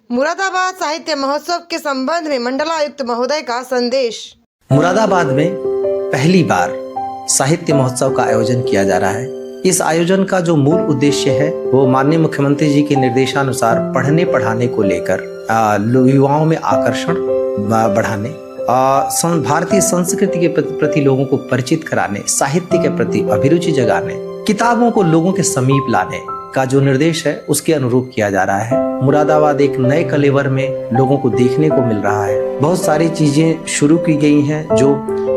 मुरादाबाद साहित्य महोत्सव के संबंध में मंडलायुक्त महोदय का संदेश। मुरादाबाद में पहली बार साहित्य महोत्सव का आयोजन किया जा रहा है। इस आयोजन का जो मूल उद्देश्य है वो माननीय मुख्यमंत्री जी के निर्देशानुसार पढ़ने पढ़ाने को लेकर युवाओं में आकर्षण बढ़ाने, भारतीय संस्कृति के प्रति लोगों को परिचित कराने, साहित्य के प्रति अभिरुचि जगाने, किताबों को लोगों के समीप लाने का जो निर्देश है उसके अनुरूप किया जा रहा है। मुरादाबाद एक नए कलेवर में लोगों को देखने को मिल रहा है। बहुत सारी चीजें शुरू की गई हैं जो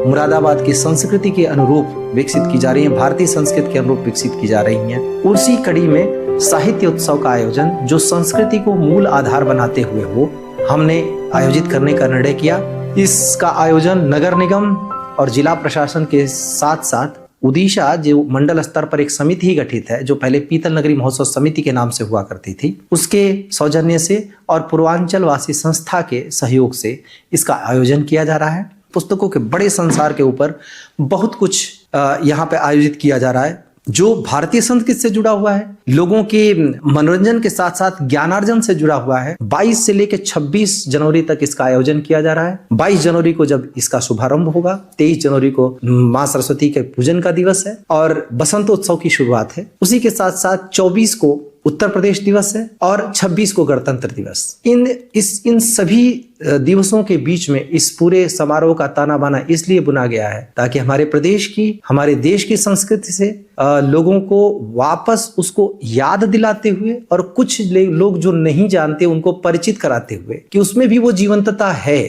मुरादाबाद की संस्कृति के अनुरूप विकसित की जा रही हैं, भारतीय संस्कृति के अनुरूप विकसित की जा रही हैं। उसी कड़ी में साहित्य उत्सव का आयोजन जो संस्कृति को मूल आधार बनाते हुए हो, हमने आयोजित करने का निर्णय किया। इसका आयोजन नगर निगम और जिला प्रशासन के साथ साथ उड़ीसा जो मंडल स्तर पर एक समिति ही गठित है, जो पहले पीतल नगरी महोत्सव समिति के नाम से हुआ करती थी, उसके सौजन्य से और पूर्वांचल वासी संस्था के सहयोग से इसका आयोजन किया जा रहा है। पुस्तकों के बड़े संसार के ऊपर बहुत कुछ यहाँ पे आयोजित किया जा रहा है जो भारतीय संस्कृति से जुड़ा हुआ है, लोगों के मनोरंजन के साथ साथ ज्ञानार्जन से जुड़ा हुआ है। 22 से लेकर 26 जनवरी तक इसका आयोजन किया जा रहा है। 22 जनवरी को जब इसका शुभारंभ होगा, 23 जनवरी को मां सरस्वती के पूजन का दिवस है और बसंतोत्सव की शुरुआत है। उसी के साथ साथ 24 को उत्तर प्रदेश दिवस है और 26 को गणतंत्र दिवस। इन सभी दिवसों के बीच में इस पूरे समारोह का ताना बाना इसलिए बुना गया है ताकि हमारे प्रदेश की, हमारे देश की संस्कृति से लोगों को वापस उसको याद दिलाते हुए और कुछ लोग जो नहीं जानते उनको परिचित कराते हुए कि उसमें भी वो जीवंतता है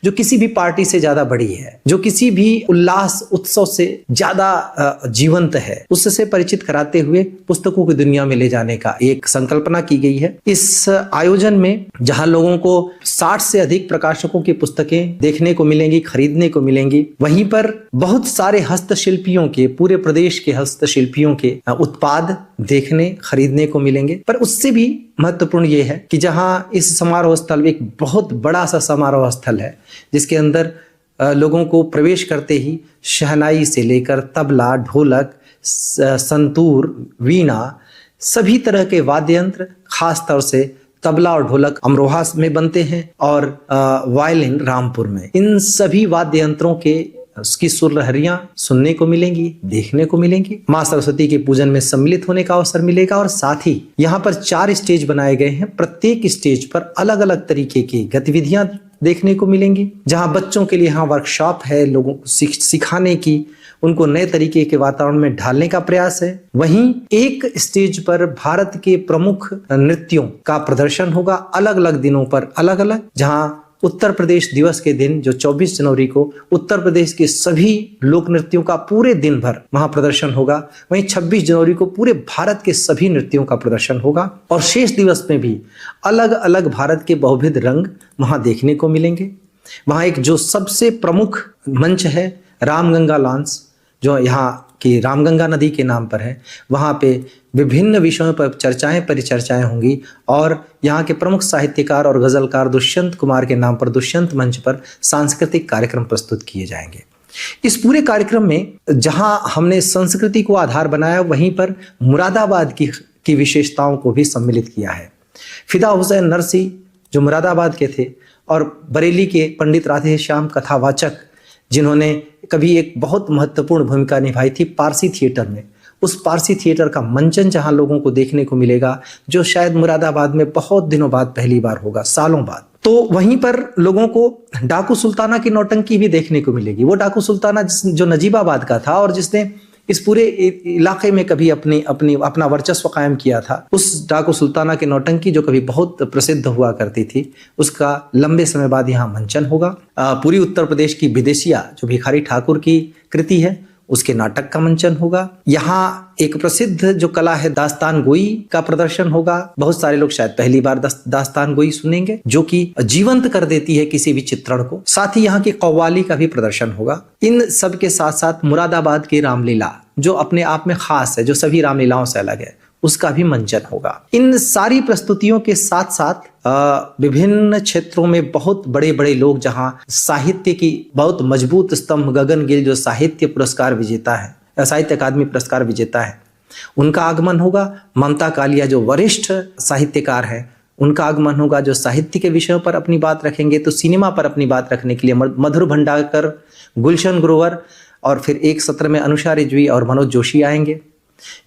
जो किसी भी पार्टी से ज्यादा बड़ी है, जो किसी भी उल्लास उत्सव से ज्यादा जीवंत है, उससे परिचित कराते हुए पुस्तकों की दुनिया में ले जाने का एक संकल्पना की गई है। इस आयोजन में जहां लोगों को 60 से अधिक प्रकाशकों की पुस्तकें देखने को मिलेंगी, खरीदने को मिलेंगी, वहीं पर बहुत सारे हस्तशिल्पियों के, पूरे प्रदेश के हस्तशिल्पियों के उत्पाद देखने, खरीदने को मिलेंगे। पर उससे भी महत्वपूर्ण ये है कि जहां इस समारोह स्थल एक बहुत बड़ा सा समारोह स्थल है जिसके अंदर लोगों को प्रवेश करते ही शहनाई से लेकर तबला, ढोलक, संतूर, वीणा, सभी तरह के वाद्य यंत्र, खास तौर से तबला और ढोलक अमरोहा में बनते हैं और वायलिन रामपुर में। इन सभी वाद्य यंत्रों के उसकी सुरलहरियां सुनने को मिलेंगी, देखने को मिलेंगी। मां सरस्वती के पूजन में सम्मिलित होने का अवसर मिलेगा और साथ ही यहाँ पर 4 स्टेज बनाए गए हैं। प्रत्येक स्टेज पर अलग अलग तरीके की गतिविधियां देखने को मिलेंगी, जहां बच्चों के लिए यहाँ वर्कशॉप है, लोगों को सिखाने की, उनको नए तरीके के वातावरण में ढालने का प्रयास है। वहीं एक स्टेज पर भारत के प्रमुख नृत्यों का प्रदर्शन होगा, अलग अलग दिनों पर अलग अलग, जहां उत्तर प्रदेश दिवस के दिन जो 24 जनवरी को उत्तर प्रदेश के सभी लोक नृत्यों का पूरे दिन भर वहां प्रदर्शन होगा। वहीं 26 जनवरी को पूरे भारत के सभी नृत्यों का प्रदर्शन होगा और शेष दिवस में भी अलग अलग भारत के बहुविध रंग वहां देखने को मिलेंगे। वहां एक जो सबसे प्रमुख मंच है रामगंगा लॉन्च, जो यहाँ की रामगंगा नदी के नाम पर है, वहाँ पे विभिन्न विषयों पर चर्चाएं परिचर्चाएं होंगी और यहाँ के प्रमुख साहित्यकार और गजलकार दुष्यंत कुमार के नाम पर दुष्यंत मंच पर सांस्कृतिक कार्यक्रम प्रस्तुत किए जाएंगे। इस पूरे कार्यक्रम में जहाँ हमने संस्कृति को आधार बनाया, वहीं पर मुरादाबाद की विशेषताओं को भी सम्मिलित किया है। फिदा हुसैन नरसी जो मुरादाबाद के थे और बरेली के पंडित राधे श्याम कथावाचक जिन्होंने कभी एक बहुत महत्वपूर्ण भूमिका निभाई थी पारसी थिएटर में, उस पारसी थिएटर का मंचन जहां लोगों को देखने को मिलेगा, जो शायद मुरादाबाद में बहुत दिनों बाद पहली बार होगा, सालों बाद। तो वहीं पर लोगों को डाकू सुल्ताना की नौटंकी भी देखने को मिलेगी। वो डाकू सुल्ताना जो नजीबाबाद का था और जिसने इस पूरे इलाके में कभी अपना वर्चस्व कायम किया था, उस डाकू सुल्ताना की नौटंकी जो कभी बहुत प्रसिद्ध हुआ करती थी, उसका लंबे समय बाद यहाँ मंचन होगा। पूरी उत्तर प्रदेश की विदेशिया जो भिखारी ठाकुर की कृति है, उसके नाटक का मंचन होगा। यहाँ एक प्रसिद्ध जो कला है दास्तान गोई का प्रदर्शन होगा। बहुत सारे लोग शायद पहली बार दास्तान गोई सुनेंगे, जो कि जीवंत कर देती है किसी भी चित्रण को। साथ ही यहाँ की कव्वाली का भी प्रदर्शन होगा। इन सब के साथ साथ मुरादाबाद की रामलीला जो अपने आप में खास है, जो सभी रामलीलाओं से अलग है, उसका भी मंचन होगा। इन सारी प्रस्तुतियों के साथ साथ विभिन्न क्षेत्रों में बहुत बड़े बड़े लोग, जहां साहित्य की बहुत मजबूत स्तंभ गगन गिल जो साहित्य पुरस्कार विजेता है, साहित्य अकादमी पुरस्कार विजेता है, उनका आगमन होगा। ममता कालिया जो वरिष्ठ साहित्यकार हैं, उनका आगमन होगा, जो साहित्य के विषयों पर अपनी बात रखेंगे, तो सिनेमा पर अपनी बात रखने के लिए मधुर भंडारकर, गुलशन ग्रोवर और फिर एक सत्र में अनुषा रिजवी और मनोज जोशी आएंगे।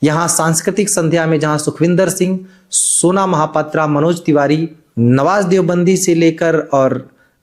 यहाँ सांस्कृतिक संध्या में जहाँ सुखविंदर सिंह, सोना महापात्रा, मनोज तिवारी, नवाज देवबंदी से लेकर और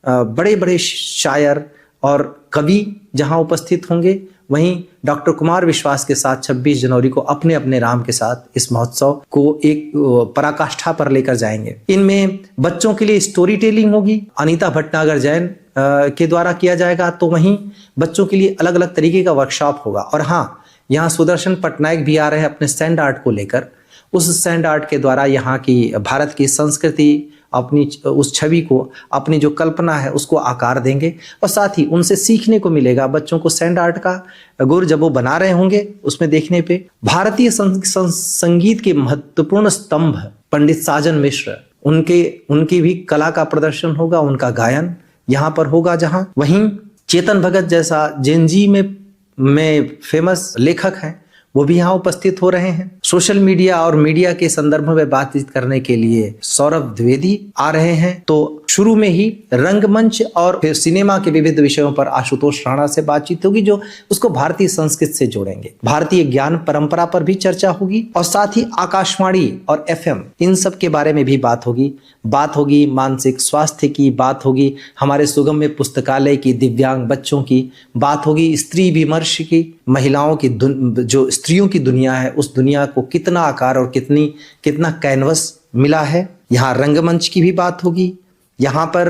बड़े बड़े शायर और कवि जहाँ उपस्थित होंगे, वहीं डॉक्टर कुमार विश्वास के साथ 26 जनवरी को अपने अपने राम के साथ इस महोत्सव को एक पराकाष्ठा पर लेकर जाएंगे। इनमें बच्चों के लिए स्टोरी टेलिंग होगी, अनीता भटनागर जैन के द्वारा किया जाएगा, तो वहीं बच्चों के लिए अलग अलग तरीके का वर्कशॉप होगा। और हाँ, यहाँ सुदर्शन पटनायक भी आ रहे हैं अपने सैंड आर्ट को लेकर। उस सैंड आर्ट के द्वारा यहाँ की भारत की संस्कृति, अपनी उस छवि को, अपनी जो कल्पना है उसको आकार देंगे और साथ ही उनसे सीखने को मिलेगा। बच्चों को सैंड आर्ट का गुर जब वो बना रहे होंगे उसमें देखने पे भारतीय संगीत के महत्वपूर्ण स्तंभ पंडित साजन मिश्र, उनकी भी कला का प्रदर्शन होगा, उनका गायन यहाँ पर होगा। जहाँ वहीं चेतन भगत जैसा जेनजी में फेमस लेखक हैं, वो भी यहाँ उपस्थित हो रहे हैं। सोशल मीडिया और मीडिया के संदर्भ में बातचीत करने के लिए सौरभ द्विवेदी आ रहे हैं। तो शुरू में ही रंगमंच और फिर सिनेमा के विविध विषयों पर आशुतोष राणा से बातचीत होगी, जो उसको भारतीय संस्कृति से जोड़ेंगे। भारतीय ज्ञान परंपरा पर भी चर्चा होगी और साथ ही आकाशवाणी और FM इन सब के बारे में भी बात होगी। मानसिक स्वास्थ्य की बात होगी, हमारे सुगम्य पुस्तकालय की, दिव्यांग बच्चों की बात होगी, स्त्री विमर्श की, महिलाओं की जो स्त्रियों की दुनिया है उस दुनिया को कितना आकार और कितना कैनवस मिला है। यहाँ रंगमंच की भी बात होगी। यहाँ पर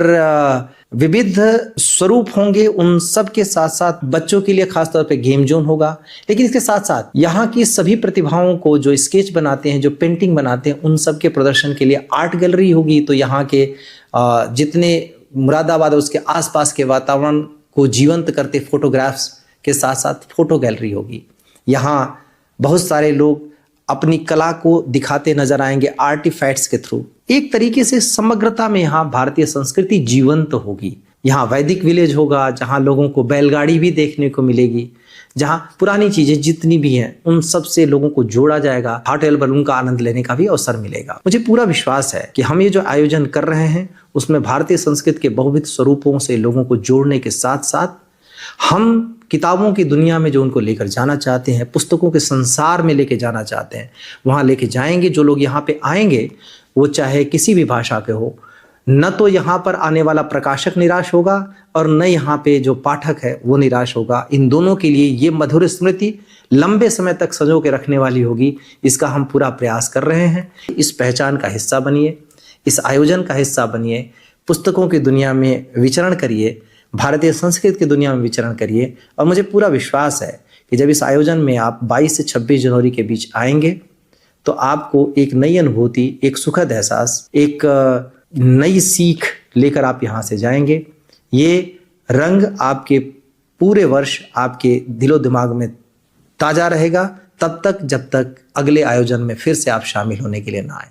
विविध स्वरूप होंगे, उन सब के साथ साथ बच्चों के लिए खासतौर पे गेम जोन होगा। लेकिन इसके साथ साथ यहाँ की सभी प्रतिभाओं को जो स्केच बनाते हैं, जो पेंटिंग बनाते हैं, उन सब के प्रदर्शन के लिए आर्ट गैलरी होगी। तो यहाँ के जितने मुरादाबाद और उसके आसपास के वातावरण को जीवंत करते फोटोग्राफ्स के साथ साथ फोटो गैलरी होगी। यहाँ बहुत सारे लोग अपनी कला को दिखाते नजर आएंगे आर्टिफैक्ट्स के थ्रू। एक तरीके से समग्रता में यहाँ भारतीय संस्कृति जीवंत होगी। यहाँ वैदिक विलेज होगा, जहाँ लोगों को बैलगाड़ी भी देखने को मिलेगी, जहाँ पुरानी चीजें जितनी भी हैं उन सब से लोगों को जोड़ा जाएगा। हॉट एयर बलून का आनंद लेने का भी अवसर मिलेगा। मुझे पूरा विश्वास है कि हम ये जो आयोजन कर रहे हैं उसमें भारतीय संस्कृति के बहुविध स्वरूपों से लोगों को जोड़ने के साथ साथ हम किताबों की दुनिया में जो उनको लेकर जाना चाहते हैं, पुस्तकों के संसार में लेके जाना चाहते हैं, वहाँ लेके जाएंगे। जो लोग यहाँ पे आएंगे वो चाहे किसी भी भाषा के हो, न तो यहाँ पर आने वाला प्रकाशक निराश होगा और न यहाँ पे जो पाठक है वो निराश होगा। इन दोनों के लिए ये मधुर स्मृति लंबे समय तक संजो के रखने वाली होगी। इसका हम पूरा प्रयास कर रहे हैं। इस पहचान का हिस्सा बनिए, इस आयोजन का हिस्सा बनिए, पुस्तकों की दुनिया में विचरण करिए, भारतीय संस्कृति की दुनिया में विचरण करिए। और मुझे पूरा विश्वास है कि जब इस आयोजन में आप 22 से 26 जनवरी के बीच आएंगे तो आपको एक नई अनुभूति, एक सुखद एहसास, एक नई सीख लेकर आप यहाँ से जाएंगे। ये रंग आपके पूरे वर्ष आपके दिलो दिमाग में ताज़ा रहेगा, तब तक जब तक अगले आयोजन में फिर से आप शामिल होने के लिए ना आए।